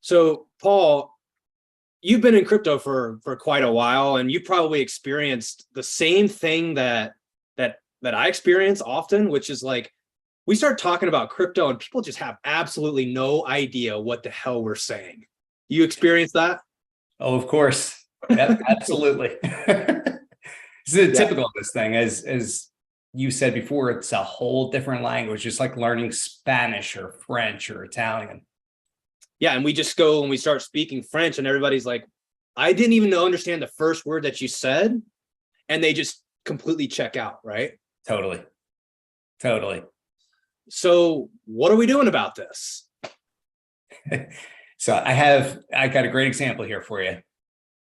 So, Paul, you've been in crypto for quite a while, and you've probably experienced the same thing that I experience often, which is like we start talking about crypto and people just have absolutely no idea what the hell we're saying. You experience that? Oh, of course. Yep, absolutely. This is Yeah. typical of this thing. As you said before, it's a whole different language, just like learning Spanish or French or Italian. Yeah, and we just go and we start speaking French, and everybody's like, I didn't even understand the first word that you said, and they just completely check out, right? Totally. Totally. So, what are we doing about this? So I got a great example here for you.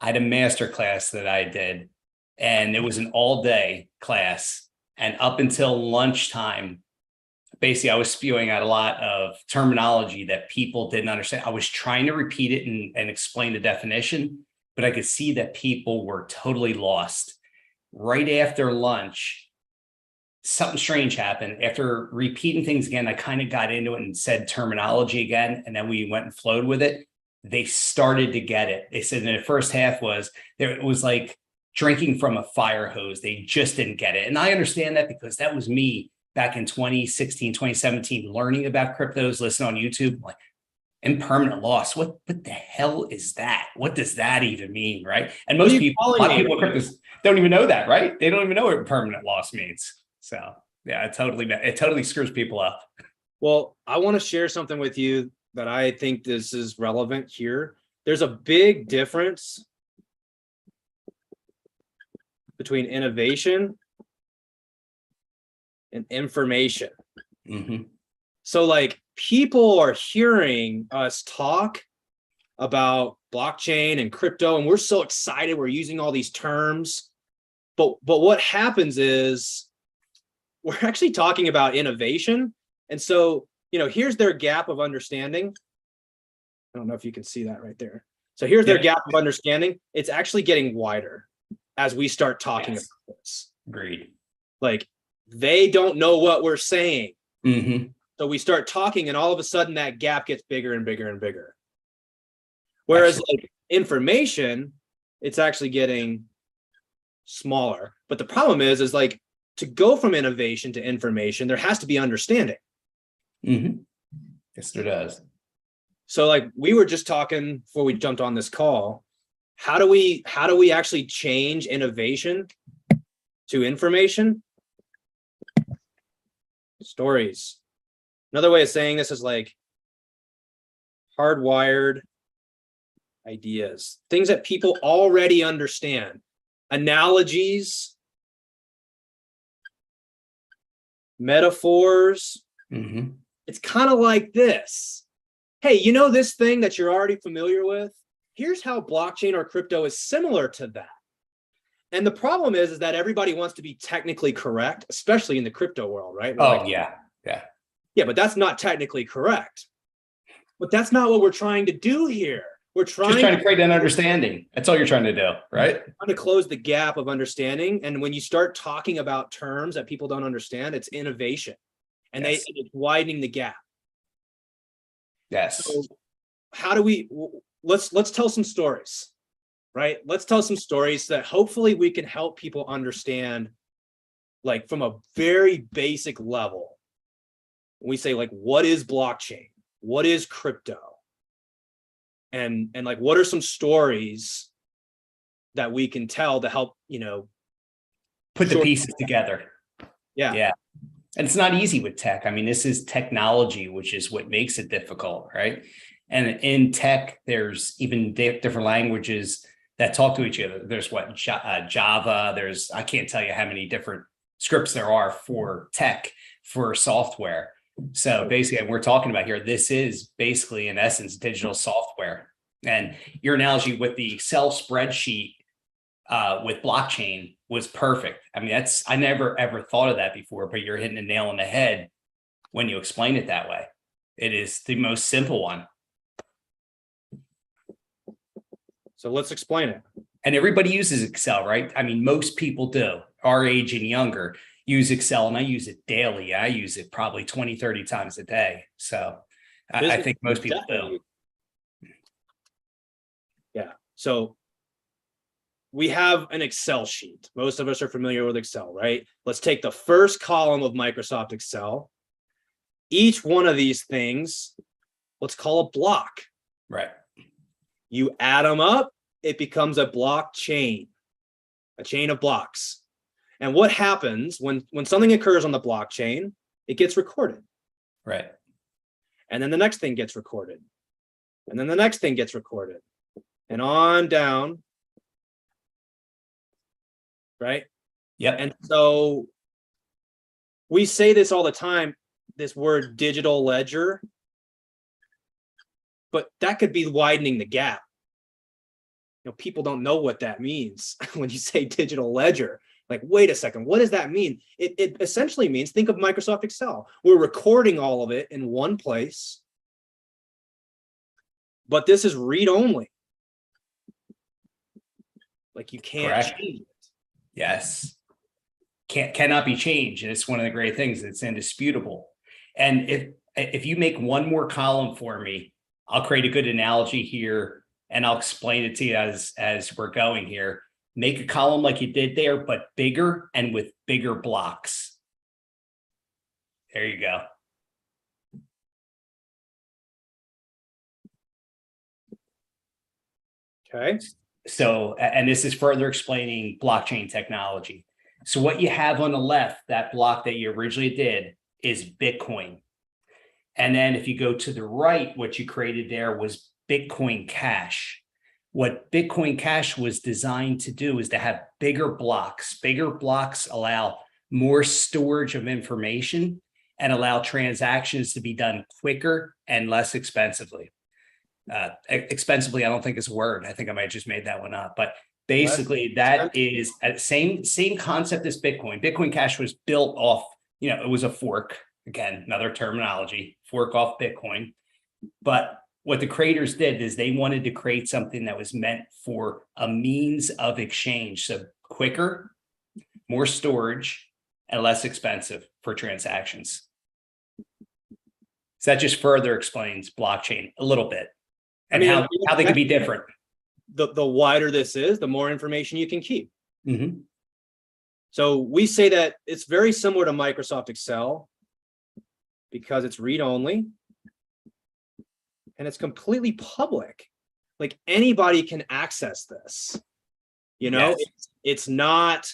I had a master class that I did, and it was an all day class. And up until lunchtime, basically, I was spewing out a lot of terminology that people didn't understand. I was trying to repeat it and explain the definition, but I could see that people were totally lost. Right after lunch, something strange happened. After repeating things again, I kind of got into it and said terminology again, and then we went and flowed with it. They started to get it. They said in the first half was there, it was like drinking from a fire hose. They just didn't get it. And I understand that because that was me back in 2016, 2017, learning about cryptos, listening on YouTube. I'm like, impermanent loss. What the hell is that? What does that even mean? Right. And What are most you people, a calling lot of me? people in cryptos don't even know that, right? They don't even know what permanent loss means. So yeah, it totally screws people up. Well, I want to share something with you that I think this is relevant here. There's a big difference between innovation and information. Mm-hmm. So, like, people are hearing us talk about blockchain and crypto, and we're so excited. We're using all these terms. But what happens is we're actually talking about innovation. And so, here's their gap of understanding. I don't know if you can see that right there. So here's their gap of understanding. It's actually getting wider as we start talking about this. Agreed. Like, they don't know what we're saying. Mm-hmm. So we start talking, and all of a sudden that gap gets bigger and bigger and bigger. Whereas like information, it's actually getting smaller. But the problem is like to go from innovation to information, there has to be understanding. Mm-hmm. Yes, there does. So like we were just talking before we jumped on this call, how do we actually change innovation to information? Stories. Another way of saying this is like hardwired ideas, things that people already understand, analogies, metaphors. Mm-hmm. It's kind of like this. Hey, this thing that you're already familiar with? Here's how blockchain or crypto is similar to that. And the problem is that everybody wants to be technically correct, especially in the crypto world, right? Yeah. Yeah, but that's not technically correct. But that's not what we're trying to do here. We're just trying to create an understanding. That's all you're trying to do, right? Trying to close the gap of understanding. And when you start talking about terms that people don't understand, it's innovation, and it's widening the gap. Yes. So how do we? Let's tell some stories, right? Let's tell some stories that hopefully we can help people understand, like from a very basic level. We say like, what is blockchain? What is crypto? And like, what are some stories that we can tell to help, put the pieces together. Yeah. And it's not easy with tech. I mean, this is technology, which is what makes it difficult, right? And in tech, there's even different languages that talk to each other. There's Java. There's, I can't tell you how many different scripts there are for tech, for software. So basically, we're talking about here, this is basically, in essence, digital software. And your analogy with the Excel spreadsheet with blockchain was perfect. I mean, I never ever thought of that before, but you're hitting the nail on the head when you explain it that way. It is the most simple one. So let's explain it. And everybody uses Excel, right? I mean, most people do. Our age and younger use Excel, and I use it daily. I use it probably 20, 30 times a day. So I think most people do. So we have an Excel sheet. Most of us are familiar with Excel, right? Let's take the first column of Microsoft Excel. Each one of these things, let's call a block. Right. You add them up, it becomes a blockchain, a chain of blocks. And what happens when something occurs on the blockchain, it gets recorded. Right. And then the next thing gets recorded. And then the next thing gets recorded. And on down. Right? Yep. And so we say this all the time, this word digital ledger, but that could be widening the gap. You know, people don't know what that means when you say digital ledger. Like, wait a second, what does that mean? It essentially means, think of Microsoft Excel. We're recording all of it in one place, but this is read only. Like, you can't Correct. change it. Yes. Cannot be changed. And it's one of the great things. It's indisputable. And if you make one more column for me, I'll create a good analogy here and I'll explain it to you as we're going here. Make a column like you did there, but bigger and with bigger blocks. There you go. Okay. So, and this is further explaining blockchain technology. So what you have on the left, that block that you originally did, is Bitcoin. And then if you go to the right, what you created there was Bitcoin Cash. What Bitcoin Cash was designed to do is to have bigger blocks. Bigger blocks allow more storage of information and allow transactions to be done quicker and less expensively. Expensively, I don't think is a word. I think I might have just made that one up. But basically, that is same concept as Bitcoin. Bitcoin Cash was built off, it was a fork. Again, another terminology, fork off Bitcoin. But what the creators did is they wanted to create something that was meant for a means of exchange. So quicker, more storage, and less expensive for transactions. So that just further explains blockchain a little bit and how they can be different. The wider this is, the more information you can keep. Mm-hmm. So we say that it's very similar to Microsoft Excel because it's read-only and it's completely public. Like, anybody can access this. Yes. It's not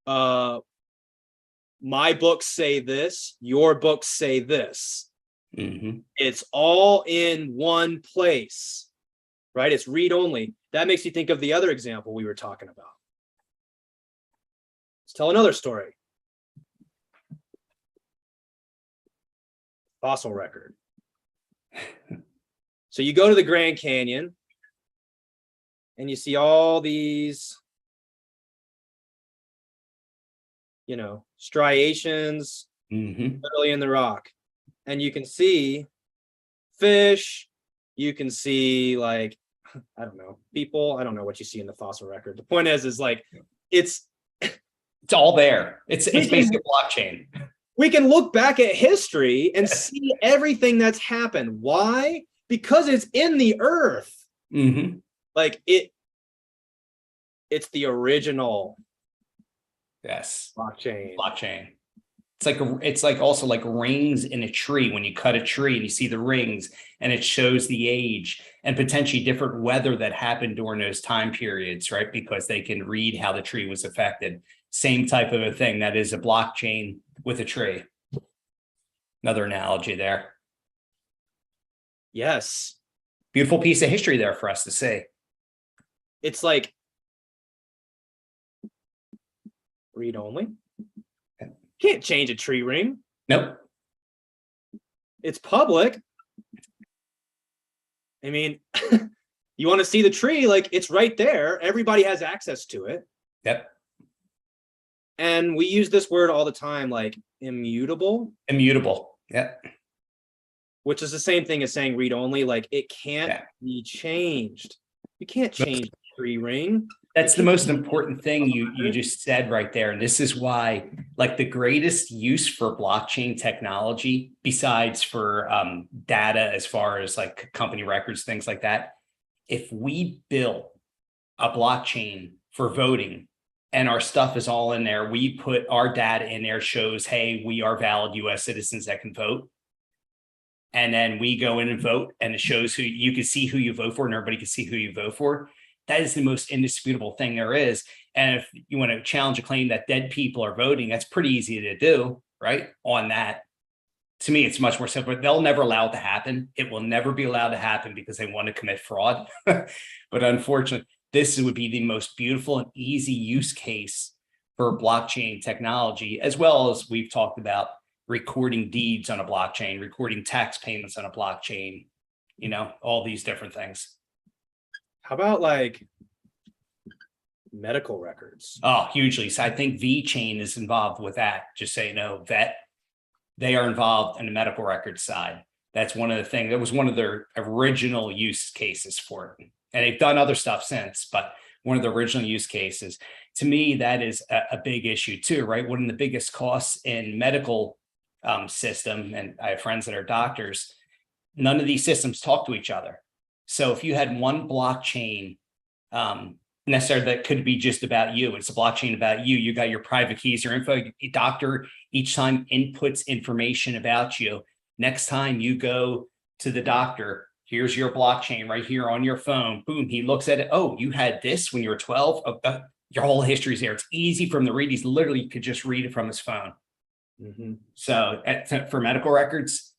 my books say this, your books say this. Mm-hmm. It's all in one place, right? It's read-only. That makes you think of the other example we were talking about. Let's tell another story. Fossil record. So you go to the Grand Canyon and you see all these, striations literally in the rock. And you can see fish, you can see, like, I don't know, people. I don't know what you see in the fossil record. The point is like, it's all there. It's basically a blockchain. We can look back at history and see everything that's happened. Why? Because it's in the earth. Mm-hmm. Like, it's the original. Yes. Blockchain. It's like also like rings in a tree. When you cut a tree and you see the rings and it shows the age and potentially different weather that happened during those time periods, right? Because they can read how the tree was affected. Same type of a thing. That is a blockchain with a tree. Another analogy there. Yes. Beautiful piece of history there for us to see. It's like read only. Can't change a tree ring. Nope. It's public. I mean, you want to see the tree, like, it's right there. Everybody has access to it. Yep. And we use this word all the time, like immutable. Immutable. Yep. Which is the same thing as saying read only. Like, it can't be changed. You can't change the tree ring. That's the most important thing you just said right there. And this is why, like, the greatest use for blockchain technology, besides for data as far as like company records, things like that, if we built a blockchain for voting and our stuff is all in there, we put our data in there, shows, hey, we are valid US citizens that can vote. And then we go in and vote, and it shows who you can see who you vote for, and everybody can see who you vote for. That is the most indisputable thing there is. And if you want to challenge a claim that dead people are voting, that's pretty easy to do, right? On that, to me, it's much more simple. They'll never allow it to happen. It will never be allowed to happen because they want to commit fraud. But unfortunately, this would be the most beautiful and easy use case for blockchain technology, as well as we've talked about recording deeds on a blockchain, recording tax payments on a blockchain, all these different things. How about like medical records? Oh, hugely. So I think VeChain is involved with that. Just so you know, that they are involved in the medical records side. That's one of the things that was one of their original use cases for it. And they've done other stuff since, but one of the original use cases, to me, that is a big issue too, right? One of the biggest costs in medical system, and I have friends that are doctors, none of these systems talk to each other. So if you had one blockchain necessarily that could be just about you, it's a blockchain about you, you got your private keys, your info, doctor each time inputs information about you. Next time you go to the doctor, here's your blockchain right here on your phone. Boom, he looks at it. Oh, you had this when you were 12. Your whole history's there. It's easy from the read. He's literally could just read it from his phone. Mm-hmm. So for medical records,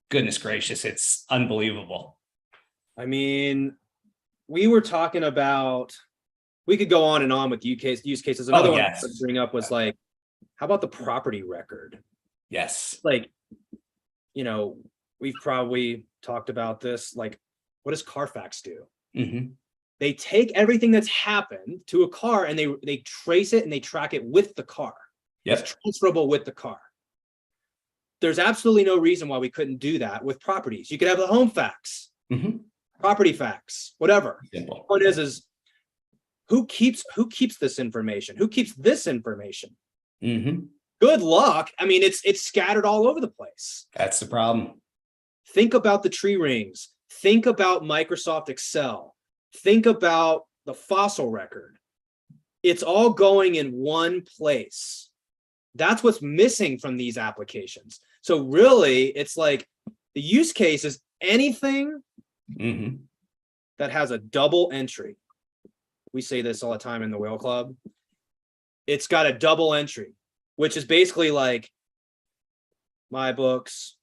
goodness gracious, it's unbelievable. I mean, we were talking about, we could go on and on with use cases. Another one to bring up was like, how about the property record? Yes. Like, we've probably talked about this. Like, what does Carfax do? Mm-hmm. They take everything that's happened to a car and they trace it and they track it with the car. Yep. It's transferable with the car. There's absolutely no reason why we couldn't do that with properties. You could have the home fax, property fax, whatever. Simple. What it is who keeps this information? Who keeps this information? Mm-hmm. Good luck. I mean, it's scattered all over the place. That's the problem. Think about the tree rings. Think about Microsoft Excel. Think about the fossil record. It's all going in one place. That's what's missing from these applications. So really, it's like the use case is anything that has a double entry. We say this all the time in the Whale Club. It's got a double entry, which is basically like my books.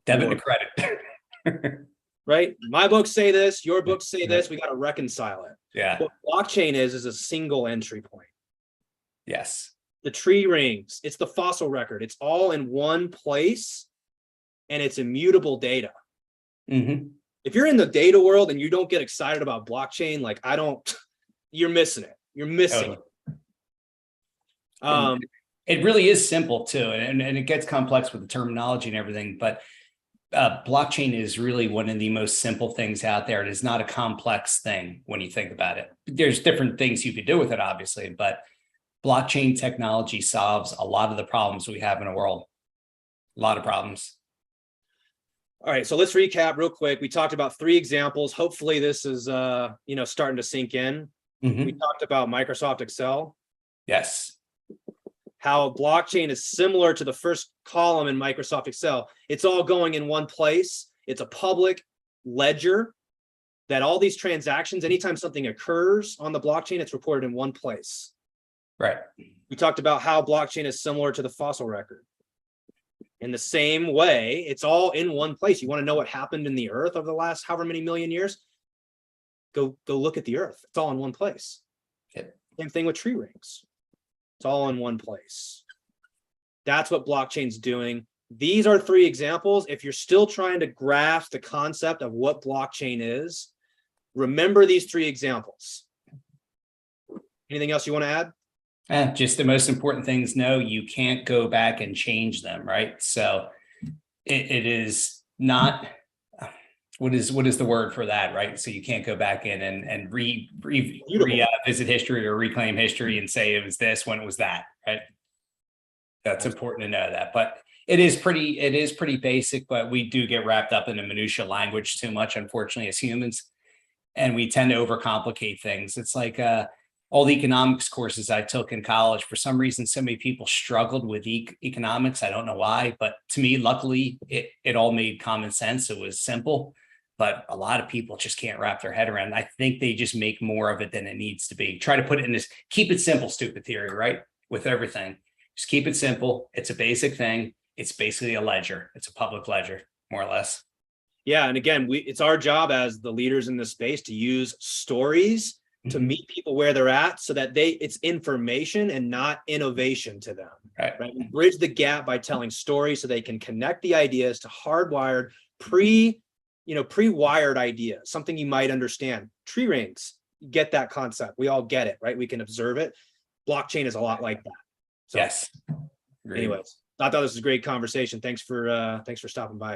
Debit and credit. Right? My books say this, your books say this, we got to reconcile it. Yeah. What blockchain is a single entry point. Yes. The tree rings, it's the fossil record. It's all in one place and it's immutable data. Mm-hmm. If you're in the data world and you don't get excited about blockchain, like you're missing it. You're missing it. It really is simple too. And it gets complex with the terminology and everything, but blockchain is really one of the most simple things out there. It is not a complex thing when you think about it. There's different things you could do with it, obviously, but blockchain technology solves a lot of the problems we have in the world. A lot of problems. All right, so let's recap real quick. We talked about 3 examples. Hopefully this is starting to sink in. We talked about Microsoft Excel. Yes. How blockchain is similar to the first column in Microsoft Excel. It's all going in one place. It's a public ledger that all these transactions, anytime something occurs on the blockchain, it's reported in one place. Right. We talked about how blockchain is similar to the fossil record. In the same way, it's all in one place. You want to know what happened in the earth over the last however many million years? Go look at the earth. It's all in one place. Yep. Same thing with tree rings. It's all in one place. That's what blockchain's doing. These are 3 examples. If you're still trying to grasp the concept of what blockchain is, remember these 3 examples. Anything else you want to add? Just the most important things. No, you can't go back and change them, right? So it is not, what is the word for that, right? So you can't go back in and visit history or reclaim history and say it was this when it was that, right? That's important to know that. But it is pretty basic, but we do get wrapped up in the minutia language too much, unfortunately, as humans. and we tend to overcomplicate things. It's like all the economics courses I took in college, for some reason, so many people struggled with economics. I don't know why, but to me, luckily, it all made common sense. It was simple, but a lot of people just can't wrap their head around it. I think they just make more of it than it needs to be. Try to put it in this keep it simple, stupid theory, right? With everything, just keep it simple. It's a basic thing. It's basically a ledger. It's a public ledger, more or less. Yeah. And again, it's our job as the leaders in this space to use stories to meet people where they're at so that it's information and not innovation to them. Right. We bridge the gap by telling stories so they can connect the ideas to hardwired, pre-wired ideas, something you might understand. Tree rings, get that concept. We all get it, right? We can observe it. Blockchain is a lot like that. So, yes. Agreed. Anyways, I thought this was a great conversation. Thanks for stopping by.